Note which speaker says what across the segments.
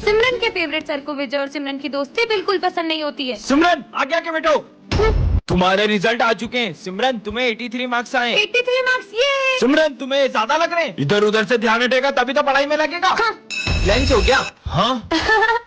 Speaker 1: सिमरन के favourite sir को विजय और सिमरन की दोस्ती बिल्कुल पसंद नहीं होती है।
Speaker 2: सिमरन आगे आके बैठो। तुम्हारे रिजल्ट आ चुके हैं। सिमरन तुम्हें 83 मार्क्स आए।
Speaker 1: 83 मार्क्स ये।
Speaker 2: सिमरन तुम्हें ज्यादा लग रहे हैं। इधर उधर से ध्यान हटेगा तभी तो पढ़ाई में लगेगा।
Speaker 1: हाँ।
Speaker 2: लंच हो गया? हाँ।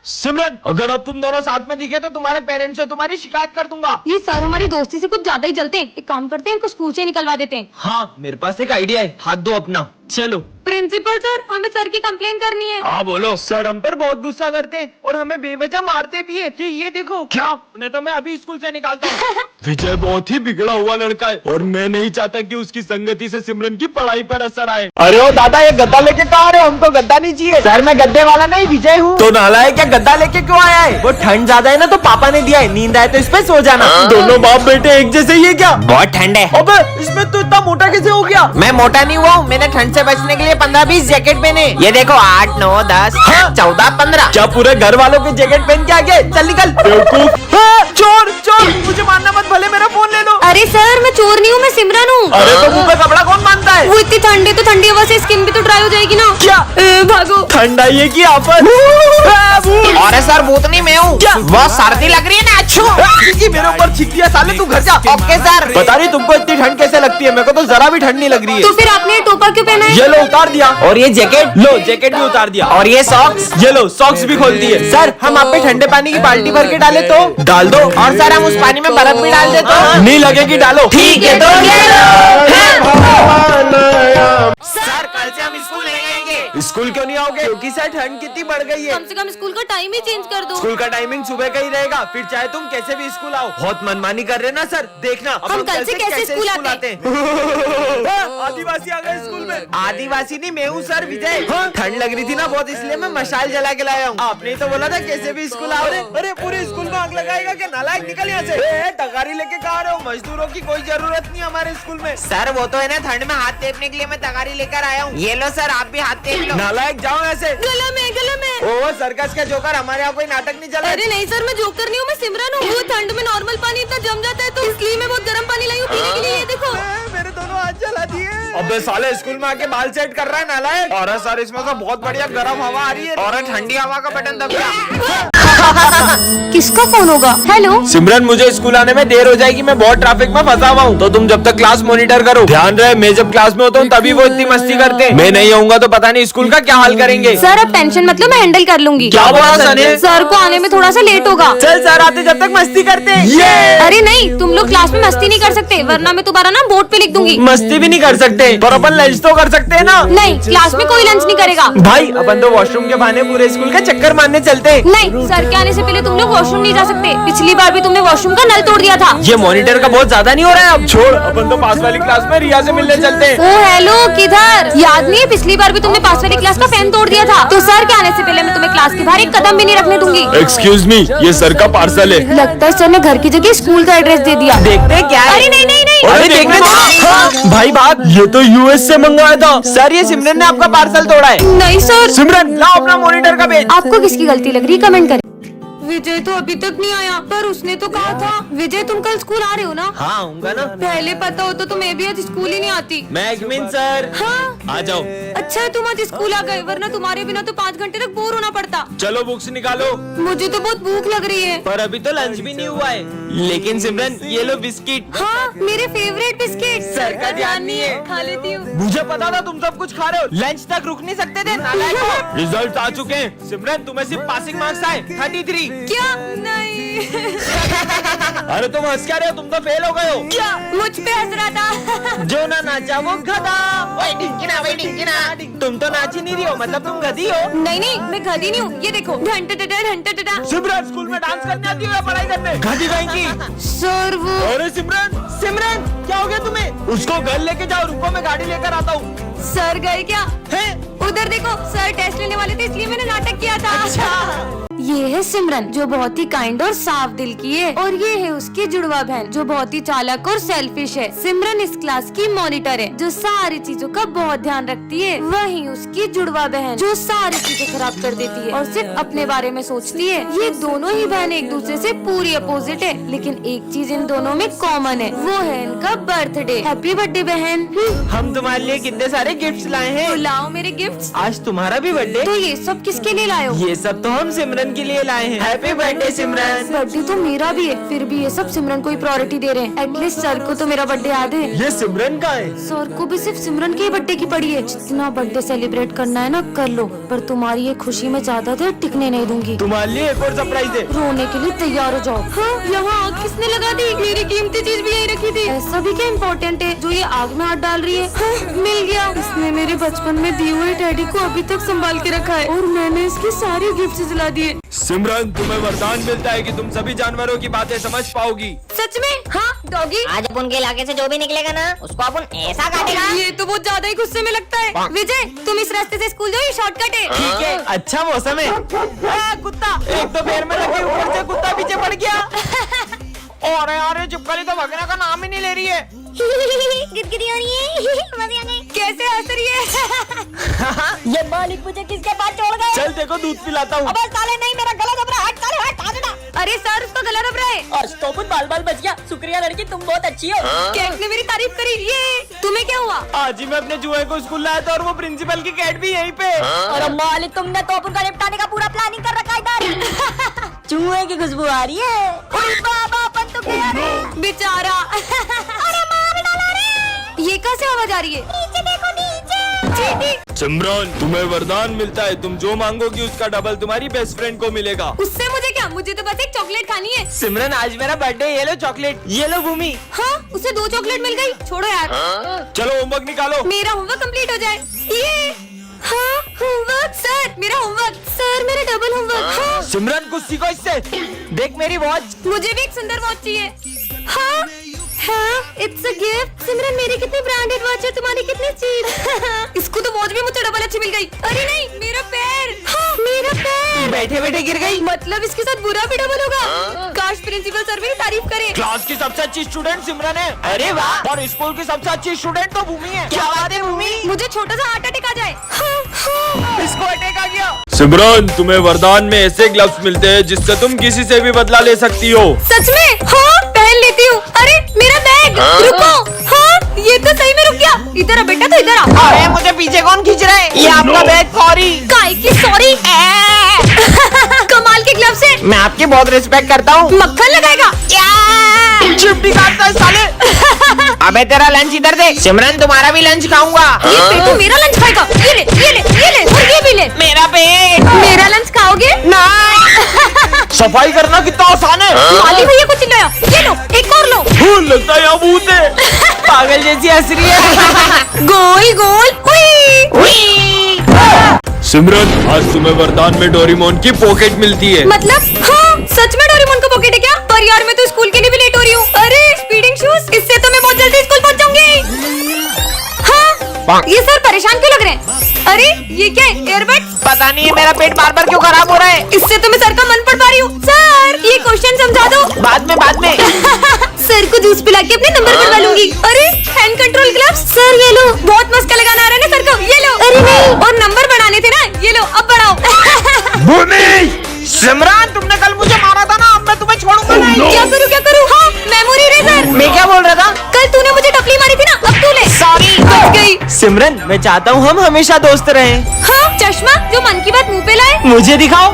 Speaker 2: सिमरन अगर अब तुम दोनों साथ में दिखे तो तुम्हारे पेरेंट्स से तुम्हारी शिकायत कर दूंगा।
Speaker 1: ये सर हमारी दोस्ती से कुछ ज्यादा ही जलते हैं। एक काम करते हैं, इनको स्कूल से निकलवा देते हैं।
Speaker 2: हाँ मेरे पास एक आइडिया है, हाथ दो अपना। चलो।
Speaker 1: प्रिंसिपल सर, हमें सर की कंप्लेन करनी है।
Speaker 2: हाँ बोलो। सर हम पर बहुत गुस्सा करते हैं और हमें बेवजह मारते भी है। ये देखो। क्या? उन्हें तो मैं अभी स्कूल से निकालता हूँ। विजय बहुत ही बिगड़ा हुआ लड़का है और मैं नहीं चाहता कि उसकी संगति से सिमरन की पढ़ाई पर असर आए।
Speaker 3: अरे ओ दादा, ये गद्दा लेके कहाँ आ रहे हो? हमको गद्दा नहीं चाहिए। सर मैं गद्दे वाला नहीं, विजय हूँ।
Speaker 4: तो नाला है क्या, गद्दा लेके क्यों आया है? वो ठंड ज्यादा है ना तो पापा ने दिया है, नींद आए तो इस पे सो जाना।
Speaker 3: दोनों बाप बेटे एक जैसे ही है क्या?
Speaker 4: बहुत ठंड है।
Speaker 3: अबे इसमें तो इतना मोटा कैसे हो गया?
Speaker 4: मैं मोटा नहीं हुआ हूँ, मैंने ठंड से बचने के लिए 15-20 जैकेट पहने। ये देखो 8, 9, 10, 14, 15।
Speaker 3: क्या पूरे घर वालों के जैकेट पहन के आ गए? चल निकल बेवकूफ। चोर चोर, मुझे मारना मत, भले मेरा फोन ले लो।
Speaker 1: अरे सर, मैं चोर नहीं हूँ, मैं सिमरन हूँ।
Speaker 3: अरे तो मुंह पे कपड़ा कौन बांधता है?
Speaker 1: वो इतनी ठंड है तो ठंडी हवा से स्किन भी तो ड्राई हो जाएगी ना।
Speaker 3: क्या?
Speaker 1: भागो।
Speaker 3: ठंड आई है की आफत?
Speaker 4: अरे सर भूत नहीं मैं हूँ। बहुत सर्दी लग रही है ना। अच्छो
Speaker 3: मेरे ऊपर छिक दिया साले, तू घर जा।
Speaker 4: Okay sir.
Speaker 3: बता रही तुमको इतनी ठंड कैसे लगती है? मेरे को तो जरा भी ठंड नहीं लग रही है।
Speaker 1: तो फिर आपने ये टोपा क्यों पहना है?
Speaker 3: ये लो उतार दिया।
Speaker 4: और ये जैकेट?
Speaker 3: लो जैकेट भी उतार दिया।
Speaker 4: और ये सॉक्स?
Speaker 3: ये लो सॉक्स भी खोल दिए।
Speaker 4: सर हम आप पे ठंडे पानी की बाल्टी भर के डाले तो?
Speaker 3: डाल दो।
Speaker 4: और सर हम उस पानी में बर्फ भी डाल दे तो?
Speaker 3: नहीं लगेगी, डालो।
Speaker 4: ठीक है तो ये सर कल से हम स्कूल नहीं आएंगे।
Speaker 3: स्कूल क्यों नहीं आओगे? क्योंकि सर ठंड कितनी बढ़ गई है।
Speaker 1: कम से कम स्कूल का टाइम ही चेंज कर दो।
Speaker 3: स्कूल का टाइमिंग सुबह का ही रहेगा, फिर चाहे तुम कैसे भी स्कूल आओ। बहुत मनमानी कर रहे ना सर, देखना अब
Speaker 1: हम कल से कैसे स्कूल आते
Speaker 3: हैं। आदिवासी आ गए स्कूल में।
Speaker 4: आदिवासी नहीं मैं हूँ सर विजय। ठंड लग रही थी ना बहुत, इसलिए मैं मशाल जला के लाया हूँ।
Speaker 3: आपने तो बोला था कैसे भी स्कूल आओ। अरे पूरे स्कूल में आग लगाएगा क्या? नालायक, निकल यहाँ से। तगारी लेके कहाँ रहे हो? मजदूरों की कोई जरूरत नहीं हमारे स्कूल में।
Speaker 4: सर वो तो है ना, ठंड में हाथ टेपने के लिए मैं तगारी लेकर आया हूँ। ये लो सर, आप भी हाथ टेप लो।
Speaker 3: नालायक, जाओ ऐसे।
Speaker 1: गला में
Speaker 3: ओ सर्कस का जोकर, हमारे यहाँ कोई नाटक नहीं चला।
Speaker 1: अरे नहीं सर, मैं जोकर नहीं हूँ, मैं सिमरन हूँ। वो ठंड में नॉर्मल पानी इतना जम जाता है तो इसलिए मैं बहुत गर्म पानी लाई हूँ पीने के लिए। ये देखो
Speaker 3: मेरे दोनों हाथ जला दिए। अबे साले स्कूल में आके बाल सेट कर रहा है नालायक। और सर इसमें तो बहुत बढ़िया गर्म हवा आ रही है।
Speaker 4: और ठंडी हवा का बटन दब गया।
Speaker 1: किसका फोन होगा? हेलो
Speaker 3: सिमरन, मुझे स्कूल आने में देर हो जाएगी, मैं बहुत ट्रैफिक में फंसा हुआ हूँ। तो तुम जब तक क्लास मॉनिटर करो। ध्यान रहे, मैं जब क्लास में होता हूँ तभी वो इतनी मस्ती करते हैं। मैं नहीं आऊंगा तो पता नहीं स्कूल का क्या हाल करेंगे।
Speaker 1: सर, अब टेंशन मतलब मैं हैंडल कर लूंगी।
Speaker 3: क्या बोला सर ने?
Speaker 1: सर को आने में थोड़ा सा लेट होगा।
Speaker 3: चल सर आते जब तक मस्ती करते हैं।
Speaker 1: अरे नहीं, तुम लोग क्लास में मस्ती नहीं कर सकते, वरना मैं तुम्हारा नाम बोर्ड पे लिख दूंगी।
Speaker 3: मस्ती भी नहीं कर सकते पर अपन लंच तो कर सकते हैं ना।
Speaker 1: नहीं, क्लास में कोई लंच नहीं करेगा।
Speaker 3: भाई अपन तो वॉशरूम के बहाने पूरे स्कूल का चक्कर मारने चलते हैं।
Speaker 1: नहीं, सर के आने से पहले तुम लोग वॉशरूम नहीं जा सकते। पिछली बार भी तुमने वॉशरूम का नल तोड़ दिया था।
Speaker 3: ये मॉनिटर का बहुत ज्यादा नहीं हो रहा है? अब छोड़, अपन तो पास वाली क्लास में रिया से मिलने चलते हैं।
Speaker 1: ओ हेलो, किधर? याद नहीं है पिछली बार भी तुमने पास वाली क्लास का फैन तोड़ दिया था? तो सर के आने से पहले मैं तुम्हें क्लास के बाहर एक कदम भी नहीं रखने दूंगी।
Speaker 3: एक्सक्यूज मी, ये सर का पार्सल है।
Speaker 1: लगता है सर ने घर की जगह स्कूल का एड्रेस दे दिया।
Speaker 4: देखते हैं क्या है।
Speaker 1: अरे नहीं नहीं नहीं,
Speaker 3: अरे देखने दो। भाई बात, ये तो यूएस से मंगवाया था।
Speaker 4: सर ये सिमरन ने आपका पार्सल तोड़ा है।
Speaker 1: नहीं सर।
Speaker 3: सिमरन लाओ अपना मॉनिटर का पेज।
Speaker 1: आपको किसकी गलती लग रही है, कमेंट करें। विजय तो अभी तक नहीं आया, पर उसने तो कहा था। विजय तुम कल स्कूल आ रहे हो ना?
Speaker 4: हाँ आऊंगा ना।
Speaker 1: पहले पता होता तो मैं भी आज स्कूल ही नहीं आती।
Speaker 3: मैगमिन सर
Speaker 1: हाँ
Speaker 3: आ जाओ।
Speaker 1: अच्छा है तुम आज स्कूल आ गए, वरना तुम्हारे बिना तो 5 घंटे तक बोर होना पड़ता।
Speaker 3: चलो बुक्स निकालो।
Speaker 1: मुझे तो बहुत भूख लग रही है।
Speaker 3: पर अभी तो लंच भी नहीं हुआ है। लेकिन सिमरन ये लो बिस्किट।
Speaker 1: हाँ, मेरे फेवरेट बिस्किट।
Speaker 3: सर का ध्यान नहीं है।
Speaker 1: खा लेती हूँ।
Speaker 3: मुझे पता था तुम सब कुछ खा रहे हो।
Speaker 4: लंच तक रुक नहीं सकते थे नालायक हो।
Speaker 3: रिजल्ट आ चुके हैं। सिमरन तुम्हें सिर्फ पासिंग मार्क्स आए 33।
Speaker 1: क्या? नहीं।
Speaker 3: अरे तुम हंस क्या रहे हो? तुम तो फेल हो गए हो।
Speaker 1: क्या? मुझ पे हंस रहा था।
Speaker 3: जो ना नाचा वो गधा।
Speaker 4: वही ढिंकिना।
Speaker 3: तुम तो नाच ही नहीं रही हो, मतलब तुम गधी हो।
Speaker 1: नहीं नहीं, मैं गधी नहीं हूँ। ये देखो, घंटे घंटे।
Speaker 3: सिमरन स्कूल में डांस करने आती हो या पढ़ाई करने? गधी कहीं की।
Speaker 1: सर वो।
Speaker 3: अरे सिमरन क्या हो गया तुम्हें? उसको घर लेके जाओ, रुको मैं गाड़ी लेकर आता हूँ।
Speaker 1: सर गए क्या?
Speaker 3: है?
Speaker 1: उधर देखो, सर टेस्ट लेने वाले थे इसलिए मैंने नाटक किया था।
Speaker 3: अच्छा।
Speaker 1: ये है सिमरन जो बहुत ही काइंड और साफ दिल की है, और ये है उसकी जुड़वा बहन जो बहुत ही चालाक और सेल्फिश है। सिमरन इस क्लास की मॉनिटर है जो सारी चीजों का बहुत ध्यान रखती है। वहीं उसकी जुड़वा बहन जो सारी चीजें खराब कर देती है और सिर्फ अपने बारे में सोचती है। ये दोनों ही बहन एक दूसरे से पूरी अपोजिट है, लेकिन एक चीज इन दोनों में कॉमन है, वो है इनका बर्थडे। हैप्पी बर्थडे बहन।
Speaker 4: हम तुम्हारे लिए कितने सारे गिफ्ट्स लाए हैं।
Speaker 1: तो लाओ मेरे गिफ्ट्स।
Speaker 4: आज तुम्हारा भी बर्थडे।
Speaker 1: तो ये सब किसके लिए लाए हो?
Speaker 4: ये सब तो हम सिमरन के लिए लाए हैं। हैप्पी बर्थडे सिमरन।
Speaker 1: बर्थडे तो मेरा भी है, फिर भी ये सब सिमरन को ही प्रायोरिटी दे रहे हैं। एटलीस्ट सर को तो मेरा बर्थडे याद है।
Speaker 2: ये सिमरन का है।
Speaker 1: सर को भी सिर्फ सिमरन के बर्थडे की पड़ी है। जितना बर्थडे सेलिब्रेट करना है ना कर लो, पर तुम्हारी ये खुशी में ज्यादा देर टिकने नहीं दूंगी।
Speaker 2: तुम्हारे लिए एक और सरप्राइज है।
Speaker 1: रोने के लिए तैयार हो जाओ। हाँ, यहाँ आग किसने लगा दी? मेरी कीमती चीज भी यही रखी थी। ऐसा भी क्या इम्पोर्टेंट है जो ये आग में हाथ डाल रही है? हाँ, मिल गया। इसने मेरे बचपन में दिए हुए डैडी को अभी तक संभाल के रखा है और मैंने इसकी सारी गिफ्ट जला दिए।
Speaker 2: सिमरन तुम्हें वरदान मिलता है कि तुम सभी जानवरों की बातें समझ पाओगी।
Speaker 1: सच में? हाँ डॉगी।
Speaker 5: आज अपन के इलाके से जो भी निकलेगा ना उसको अपन ऐसा काटेगा।
Speaker 1: ये तो बहुत ज्यादा ही गुस्से में लगता है। विजय तुम इस रास्ते से स्कूल जाओ, ये शॉर्टकट है।
Speaker 4: ठीक है, अच्छा मौसम है। कुत्ता एक तो पैर में लगे, ऊपर से कुत्ता पीछे पड़ गया। और यार चुपकली तो भगने का नाम ही नहीं ले रही है।
Speaker 5: गिदगिदी हो रही है। मजे आ गए।
Speaker 1: कैसे हंस रही है?
Speaker 5: ये मालिक मुझे किसके पास छोड़ गए?
Speaker 2: चल देखो दूध पिलाता हूँ।
Speaker 5: अबे साले नहीं, मेरा गला दब रहा है। हट साले हट, आजा ना।
Speaker 1: अरे सर उसका गला दब रहा है।
Speaker 5: आज तो कुछ बाल बाल बच गया। शुक्रिया लड़की, तुम बहुत अच्छी हो।
Speaker 1: कैट ने मेरी तारीफ करी। ये तुम्हें क्या हुआ?
Speaker 2: आज ही मैं अपने जुए को स्कूल लाया था और वो प्रिंसिपल की कैट भी यहीं पे।
Speaker 5: और मालिक तुमने तो अपन का निपटाने का पूरा प्लानिंग कर रखा है इधर। चूहे की खुशबू आ रही है। ओए बाबा अपन तो गया रे।
Speaker 1: बेचारा।
Speaker 5: अरे मार डाला रे।
Speaker 1: ये कैसे आवाज आ रही है?
Speaker 5: नीचे देखो नीचे।
Speaker 1: चींटी।
Speaker 2: सिमरन तुम्हें वरदान मिलता है, तुम जो मांगोगी उसका डबल तुम्हारी बेस्ट फ्रेंड को मिलेगा।
Speaker 1: उससे मुझे क्या? मुझे तो बस एक चॉकलेट खानी है।
Speaker 4: सिमरन आज मेरा बर्थडे, ये लो चॉकलेट, ये लो भूमि।
Speaker 1: हाँ उसे 2 चॉकलेट मिल गई। छोड़ो यार।
Speaker 2: चलो होमवर्क निकालो।
Speaker 1: मेरा होमवर्क कंप्लीट हो जाए। ये हाँ होमवर्क सर, मेरा होमवर्क सर, मेरा डबल होमवर्क। हाँ
Speaker 2: सिमरन कुछ सीखो इससे।
Speaker 4: देख मेरी वॉच।
Speaker 1: मुझे भी एक सुंदर वॉच चाहिए। हाँ हाँ इट्स अ गिफ्ट। सिमरन मेरी कितनी ब्रांडेड वॉच है, तुम्हारी कितनी चीप। इसको तो वॉच भी मुझे डबल अच्छी मिल गई। अरे नहीं मेरा पैर। हाँ मेरा पैर।
Speaker 4: बैठे बैठे गिर गई।
Speaker 1: मतलब इसके साथ बुरा भी डबल होगा। काश प्रिंसिपल सर मेरी तारीफ करे।
Speaker 2: क्लास की सबसे अच्छी स्टूडेंट सिमरन है।
Speaker 4: अरे वाह।
Speaker 2: और स्कूल की सबसे अच्छी स्टूडेंट तो भूमि है।
Speaker 4: क्या बात है भूमि।
Speaker 1: मुझे छोटा सा हार्ट अटैक आ जाए। हाँ, हाँ।
Speaker 4: इसको अटैक आ गया।
Speaker 2: सिमरन तुम्हें वरदान में ऐसे ग्लव्स मिलते हैं जिससे तुम किसी से भी बदला ले सकती हो।
Speaker 1: सच में? हाँ पहन लेती हूँ। अरे मेरा बैग। रुको। हाँ ये तो सही में रुक गया। इधर आ बेटा, तो इधर आ।
Speaker 4: अरे मुझे पीछे कौन खींच रहा है? ये आपका बैग। सॉरी।
Speaker 1: काय की सॉरी। कमाल के ग्लव्स है।
Speaker 4: मैं आपकी बहुत रिस्पेक्ट करता हूँ।
Speaker 1: मक्खन लगाएगा।
Speaker 4: चिपटी काटता है साले। अबे तेरा लंच इधर दे। सिमरन तुम्हारा भी लंच खाऊंगा।
Speaker 1: ये पेटू मेरा लंच खाएगा। ये ले ये ले ये ले और ये भी ले।
Speaker 4: मेरा पेट।
Speaker 1: मेरा लंच खाओगे?
Speaker 2: सफाई करना कितना आसान है।
Speaker 1: माली भैया को चिल्लाया। ये लो एक और लो।
Speaker 2: लगता है यहाँ भूत है।
Speaker 4: पागल जैसी हंस रही है।
Speaker 1: गोल गोल। हुई।
Speaker 2: सिमरन आज तुम्हें वरदान में डोरेमोन की पॉकेट मिलती है।
Speaker 1: मतलब? हाँ सच में डोरेमोन का पॉकेट है क्या? पर यार मैं तो स्कूल के लिए भी लेट हो रही हूँ। अरे स्पीडिंग शूज, इससे तो मैं बहुत जल्दी स्कूल पहुँच जाऊंगी। हाँ ये सर परेशान क्यों लग रहे हैं? अरे ये क्या है? एयरबड?
Speaker 4: पता नहीं है मेरा पेट बार बार क्यों खराब हो रहा है।
Speaker 1: इससे तो मैं सर का मन पढ़ पा रही हूँ। सर ये क्वेश्चन समझा दो।
Speaker 4: बाद में।
Speaker 1: सर को जूस पिला के अपने नंबर बनवा लूंगी। अरे हैंड कंट्रोल ग्लव्स। सर ये लो। बहुत मस्का लगाना आ रहा है ना सर को। ये लो। अरे नहीं, और नंबर बढ़ाने थे ना। ये लो अब बढ़ाओ।
Speaker 2: भूमि
Speaker 4: सिमरन तुमने कल मुझे मारा था ना, अब मैं तुम्हें छोड़ूंगा नहीं।
Speaker 1: क्या करूँ? हाँ मेमोरी इरेजर।
Speaker 4: मैं क्या बोल रहा था?
Speaker 1: कल तूने मुझे टपली मारी थी ना, अब तू ले।
Speaker 4: सॉरी।
Speaker 1: बच गई।
Speaker 4: सिमरन मैं चाहता हूँ हम हमेशा दोस्त रहें।
Speaker 1: हाँ चश्मा जो मन की बात मुंह पे लाए।
Speaker 4: मुझे दिखाओ।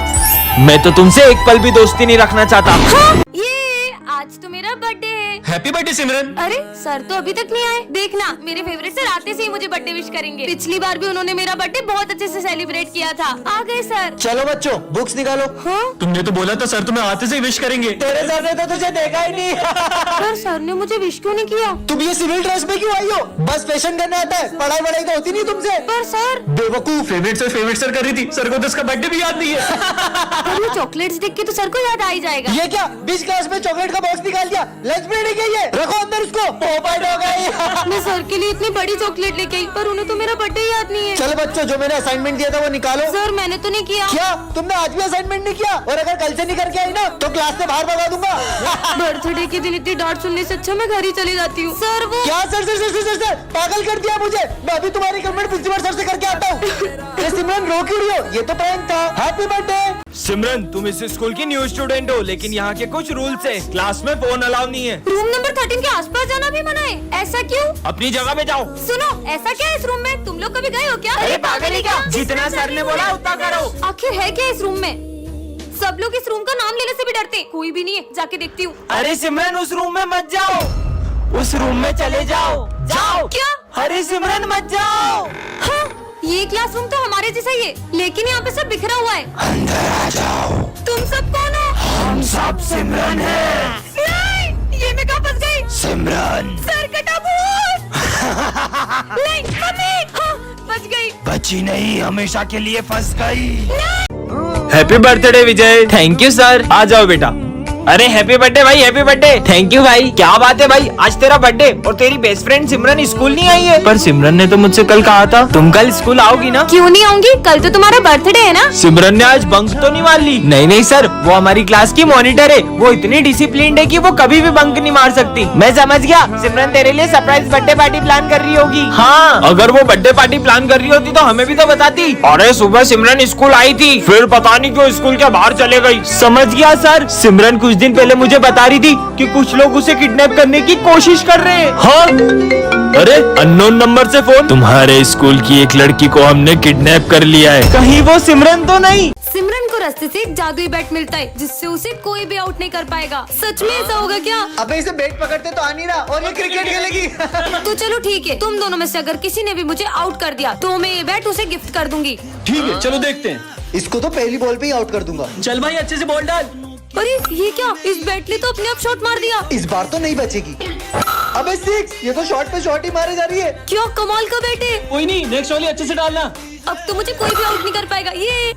Speaker 4: मैं तो तुमसे एक पल भी दोस्ती नहीं रखना चाहता।
Speaker 1: हाँ ये आज तो मेरा बर्थडे है।
Speaker 2: हैप्पी बर्थडे सिमरन।
Speaker 1: अरे सर तो अभी तक नहीं आए। देखना मेरे फेवरेट सर आते से ही मुझे बर्थडे विश करेंगे। पिछली बार भी उन्होंने मेरा बर्थडे बहुत अच्छे से सेलिब्रेट किया था। आ गए सर।
Speaker 2: चलो बच्चों बुक्स निकालो।
Speaker 1: हाँ
Speaker 2: तुमने तो बोला था सर तुम्हें आते से विश करेंगे।
Speaker 4: तेरे सर ने तो तुझे देखा ही नहीं।
Speaker 1: पर सर ने मुझे विश क्यों नहीं किया?
Speaker 6: तुम ये सिविल ड्रेस में क्यों आई हो? बस फैशन करना आता है, पढ़ाई वढ़ाई तो होती नहीं तुमसे।
Speaker 1: पर सर
Speaker 6: बेवकूफ।
Speaker 2: फेवरेट सर कर रही थी, सर को तो उसका बर्थडे भी याद नहीं है।
Speaker 1: पर ये चॉकलेट्स देख के तो सर को याद आ ही जाएगा।
Speaker 6: ये क्या 20 क्लास में चॉकलेट का बॉक्स निकाल दिया? लंच ब्रेक है गई है, रखो अंदर उसको। पोपट हो गई।
Speaker 1: मैं सर के लिए इतनी बड़ी चॉकलेट लेके आई पर उन्हें तो मेरा बर्थडे याद नहीं है।
Speaker 6: चलो बच्चों, जो मैंने असाइनमेंट दिया था वो निकालो।
Speaker 1: सर मैंने तो नहीं किया।
Speaker 6: क्या तुमने आज भी असाइनमेंट नहीं किया? और अगर कल से नहीं करके आई ना तो क्लास से बाहर भगा दूंगा।
Speaker 1: बर्थडे के दिन इतनी डांट सुनने से अच्छा मैं घर ही चली जाती हूँ। सर वो
Speaker 6: क्या sir sir sir sir sir पागल कर दिया मुझे। मैं अभी तुम्हारी कंप्लेंट प्रिंसिपल सर से करके आता हूँ। ये सिमरन रो क्यों रही हो? ये तो प्रैंक था। Happy birthday.
Speaker 3: सिमरन, तुम इस स्कूल की न्यू स्टूडेंट हो, लेकिन यहाँ के कुछ रूल्स है। क्लास में फोन अलाउ नहीं है।
Speaker 1: रूम नंबर 13 के आसपास जाना भी मना है। ऐसा क्यों?
Speaker 3: अपनी जगह पे जाओ।
Speaker 1: सुनो, ऐसा क्या है इस रूम में? तुम लोग कभी गए हो क्या?
Speaker 4: अरे पागल ही क्या, जितना सर ने बोला उतना करो।
Speaker 1: आखिर है क्या इस रूम में? सब लोग इस रूम का नाम लेने से भी डरते। कोई भी नहीं है, जाके देखती हूँ।
Speaker 4: अरे सिमरन, उस रूम में मत जाओ, उस रूम में चले जाओ। जाओ।
Speaker 1: क्या?
Speaker 4: अरे सिमरन मत जाओ।
Speaker 1: हाँ, ये क्लासरूम तो हमारे जैसा ही है, लेकिन यहाँ पे सब बिखरा हुआ है।
Speaker 4: अंदर आ जाओ।
Speaker 1: तुम सब कौन हो?
Speaker 4: हम सब सिमरन हैं।
Speaker 1: नहीं, ये मैं कहाँ फंस गई?
Speaker 4: सिमरन
Speaker 1: सर कटा भूत। नहीं, मम्मी, हाँ, बच गई।
Speaker 4: बची नहीं, हमेशा के लिए फंस गई।
Speaker 3: Happy birthday Vijay. Thank you sir. आ जाओ बेटा। अरे हैप्पी बर्थडे भाई, हैप्पी बर्थडे। थैंक यू भाई। क्या बात है भाई, आज तेरा बर्थडे और तेरी बेस्ट फ्रेंड सिमरन स्कूल नहीं आई है? पर सिमरन ने तो मुझसे कल कहा था तुम कल स्कूल आओगी ना।
Speaker 1: क्यों नहीं आऊंगी? कल तो तुम्हारा बर्थडे है ना।
Speaker 3: सिमरन ने आज बंक तो नहीं मार ली? नहीं नहीं सर, वो हमारी क्लास की मॉनिटर है। वो इतनी डिसिप्लिन्ड है कि वो कभी भी बंक नहीं मार सकती। मैं समझ गया, सिमरन तेरे लिए सरप्राइज बर्थडे पार्टी प्लान कर रही होगी। हाँ, अगर वो बर्थडे पार्टी प्लान कर रही होती तो हमें भी तो बताती। अरे सुबह सिमरन स्कूल आई थी, फिर पता नहीं क्यों स्कूल के बाहर चले गई। समझ गया सर। सिमरन कुछ दिन पहले मुझे बता रही थी कि कुछ लोग उसे किडनैप करने की कोशिश कर रहे हैं। हाँ? अरे अननोन नंबर से फोन। तुम्हारे स्कूल की एक लड़की को हमने किडनैप कर लिया है। कहीं वो सिमरन तो नहीं?
Speaker 1: सिमरन को रास्ते से एक जादुई बैट मिलता है जिससे उसे कोई भी आउट नहीं कर पाएगा। सच में ऐसा होगा क्या?
Speaker 6: अबे इसे बैट पकड़ते तो आ नहीं रहा और ये क्रिकेट खेलेगी।
Speaker 1: तो चलो ठीक है, तुम दोनों में से अगर किसी ने भी मुझे आउट कर दिया तो मैं ये बैट उसे गिफ्ट कर दूंगी।
Speaker 2: ठीक है, चलो देखते हैं।
Speaker 6: इसको तो पहली बॉल पे ही आउट कर दूंगा।
Speaker 2: चल भाई, अच्छे से बॉल डाल।
Speaker 1: अरे ये क्या? इस बैट ने तो अपने आप शॉट मार दिया।
Speaker 6: इस बार तो नहीं बचेगी। अबे 6, ये तो शॉट पे शॉट ही मारे जा रही है।
Speaker 1: क्या कमाल का बैट है।
Speaker 2: कोई नहीं, नेक्स्ट वाली अच्छे से डालना।
Speaker 1: अब तो मुझे कोई भी आउट नहीं कर पाएगा। ये